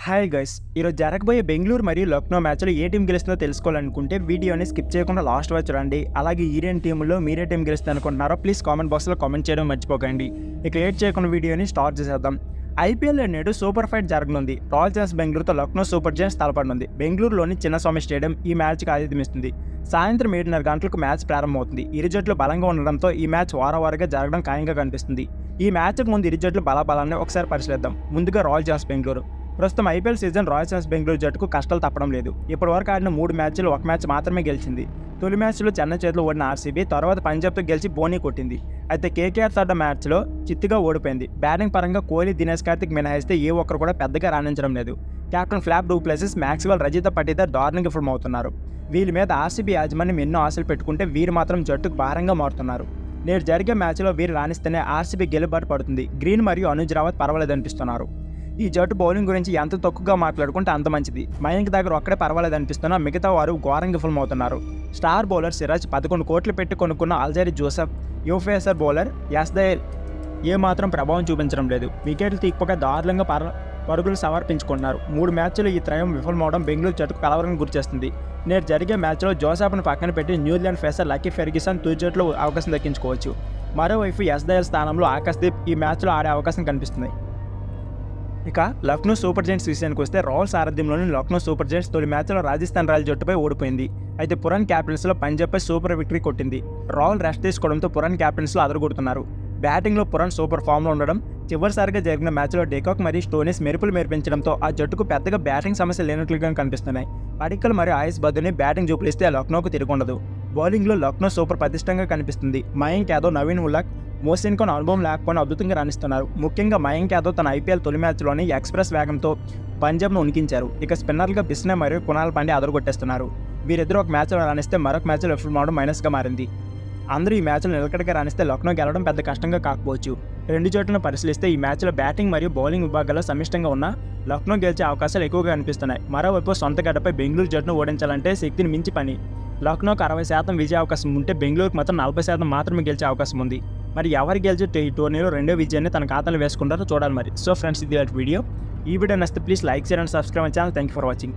Hi guys, ఈరోజు జరగబోయే బెంగళూరు మరియు లక్నో మ్యాచ్లో ఏ టీం గెలుస్తుందో తెలుసుకోవాలనుకుంటే వీడియోని స్కిప్ చేయకుండా లాస్ట్ వరకు చూడండి. అలాగే ఈ రెండు టీముల్లో మీరే టీం గెలుస్తుంది అనుకుంటున్నారో ప్లీజ్ కామెంట్ బాక్స్లో కామెంట్ చేయడం మర్చిపోకండి. ఇక లేట్ చేయకుండా వీడియోని స్టార్ట్ చేసేద్దాం. ఐపీఎల్లో నేడు సూపర్ ఫైట్ జరగనుంది. రాయల్ ఛాలెంజర్స్ బెంగళూరుతో లక్నో సూపర్ జైంట్స్ తలపడనుంది. బెంగళూరులోని చిన్నస్వామి స్టేడియం ఈ మ్యాచ్కి ఆతిథ్యమిస్తుంది. సాయంత్రం 7:30 గంటలకు మ్యాచ్ ప్రారంభమవుతుంది. ఇరు జట్లు బలంగా ఉండడంతో ఈ మ్యాచ్ వారావారీగా జరగడం ఖాయంగా కనిపిస్తుంది. ఈ మ్యాచ్కు ముందు ఇరు జట్లు బలాబలాన్ని ఒకసారి పరిశీలిద్దాం. ముందుగా రాయల్ ఛాలెంజర్స్ బెంగళూరు. ప్రస్తుతం IPL season Royal Challengers Bengaluru జట్టుకు కష్టాలు తప్పడం లేదు. ఇప్పటివరకు ఆడిన 3 మ్యాచ్లు 1 మ్యాచ్ మాత్రమే గెలిచింది. తొలి మ్యాచ్లో చెన్నై చేతిలో ఓడిన ఆర్సీబీ తర్వాత పంజాబ్తో గెలిచి బోనీ కొట్టింది. అయితే కేకేఆర్ ఆడిన మ్యాచ్లో చిత్తుగా ఓడిపోయింది. బ్యాటింగ్ పరంగా కోహ్లీ, దినేష్ కార్తిక్ మినహాయిస్తే ఏ ఒక్కరు కూడా పెద్దగా రాణించడం లేదు. Captain flop do places, Maxwell, Rajitha Patidar దారుణంగా విఫలం అవుతున్నారు. వీళ్ళ మీద ఆర్సీబీ యాజమాన్యం ఎన్నో ఆశలు పెట్టుకుంటే వీరు మాత్రం జట్టుకు భారంగా మారుతున్నారు. నేడు జరిగే మ్యాచ్లో వీరు రాణిస్తేనే ఆర్సీబీ గెలుబాటు పడుతుంది. గ్రీన్ మరియు అనుజ్ రావత్ పర్వాలేదనిపిస్తున్నారు. ఈ జట్టు బౌలింగ్ గురించి ఎంత తక్కువగా మాట్లాడుకుంటే అంత మంచిది. మయాంక్ దగ్గర ఒక్కడే పర్వాలేదనిపిస్తున్నా మిగతా వారు ఘోరంగా విఫలమవుతున్నారు. స్టార్ బౌలర్ సిరాజ్ 11 కోట్లు పెట్టి కొనుక్కున్న అల్జరీ జోసెఫ్, యువఫేసర్ బౌలర్ యాస్దయల్ ఏమాత్రం ప్రభావం చూపించడం లేదు. వికెట్లు తీకపోగా దారుణంగా పరుగులు సమర్పించుకుంటున్నారు. 3 మ్యాచ్లు ఈ త్రయం విఫలమవడం బెంగళూరు జట్టుకు కలవరం గురిచేస్తుంది. నేడు జరిగే మ్యాచ్లో జోసెఫ్ను పక్కన పెట్టి న్యూజిలాండ్ ఫేసర్ లక్కీ ఫెర్గ్యూసన్ తుది జట్టులో అవకాశం దక్కించుకోవచ్చు. మరోవైపు యాస్దయల్ స్థానంలో ఆకాశ్దీప్ ఈ మ్యాచ్లో ఆడే అవకాశం కనిపిస్తుంది. ఇక లక్నో సూపర్ జైంట్స్ విషయానికి వస్తే రాయల్ సారథ్యంలోని లక్నో సూపర్ జైంట్స్ తొలి మ్యాచ్లో రాజస్థాన్ రాయల్ జట్టుపై ఓడిపోయింది. అయితే పురాన్ క్యాపిటల్స్లో పంజాబ్పై సూపర్ విక్టరీ కొట్టింది. రాయల్ రెస్ట్ తీసుకోవడంతో పురాన్ క్యాపిటల్స్లో అదరగొడుతున్నారు. బ్యాటింగ్లో పురాన్ సూపర్ ఫామ్లో ఉండడం, చివరిసారిగా జరిగిన మ్యాచ్లో డేకాక్ మరియు స్టోనిస్ మెరుపులు మెరిపించడంతో ఆ జట్టుకు పెద్దగా బ్యాటింగ్ సమస్య లేనట్లుగా కనిపిస్తున్నాయి. పడిక్కల్ మరియు ఆయుష్ బదుని బ్యాటింగ్ చూపిస్తే లక్నోకు తిరుగుండదు. బౌలింగ్లో లక్నో సూపర్ పటిష్టంగా కనిపిస్తుంది. మయాంక్ యాదవ్, నవీన్ ఉల్లాక్, మోసిన్ ఖాన్ అనుభవం లేకపోయినా అద్భుతంగా రాణిస్తున్నారు. ముఖ్యంగా మయాంక్ యాదవ్ తన ఐపీఎల్ తొలి మ్యాచ్లోని ఎక్స్ప్రెస్ వేగంతో పంజాబ్ను ఉనికించారు. ఇక స్పిన్నర్లుగా బిస్నే మరియు కునాల్ పాండే అదరగొట్టేస్తున్నారు. వీరిద్దరూ ఒక మ్యాచ్లో రాణిస్తే మరొక మ్యాచ్లో విఫలమవడం మైనస్గా మారింది. అందరూ ఈ మ్యాచ్లో నిలకడగా రాణిస్తే లక్నో గెలవడం పెద్ద కష్టంగా కాకపోవచ్చు. రెండు జట్లను పరిశీలిస్తే ఈ మ్యాచ్లో బ్యాటింగ్ మరియు బౌలింగ్ విభాగాల్లో సమిష్టంగా ఉన్న లక్నో గెలిచే అవకాశాలు ఎక్కువగా కనిపిస్తున్నాయి. మరోవైపు సొంత గడ్డపై బెంగళూరు జట్టును ఓడించాలంటే శక్తిని మించి పని. లక్నోకు 60% విజయ అవకాశం ఉంటే బెంగళూరుకు మాత్రం 40% మాత్రమే గెలిచే అవకాశం ఉంది. మరి ఎవరు గెలిచి ఈ టోర్నీలో రెండో విజయాన్ని తన ఖాతాలో వేసుకుంటారో చూడాలి మరి. సో ఫ్రెండ్స్, ఇది వీడియో. ఈ వీడియో నచ్చితే please like, share and subscribe my channel. Thank you for watching.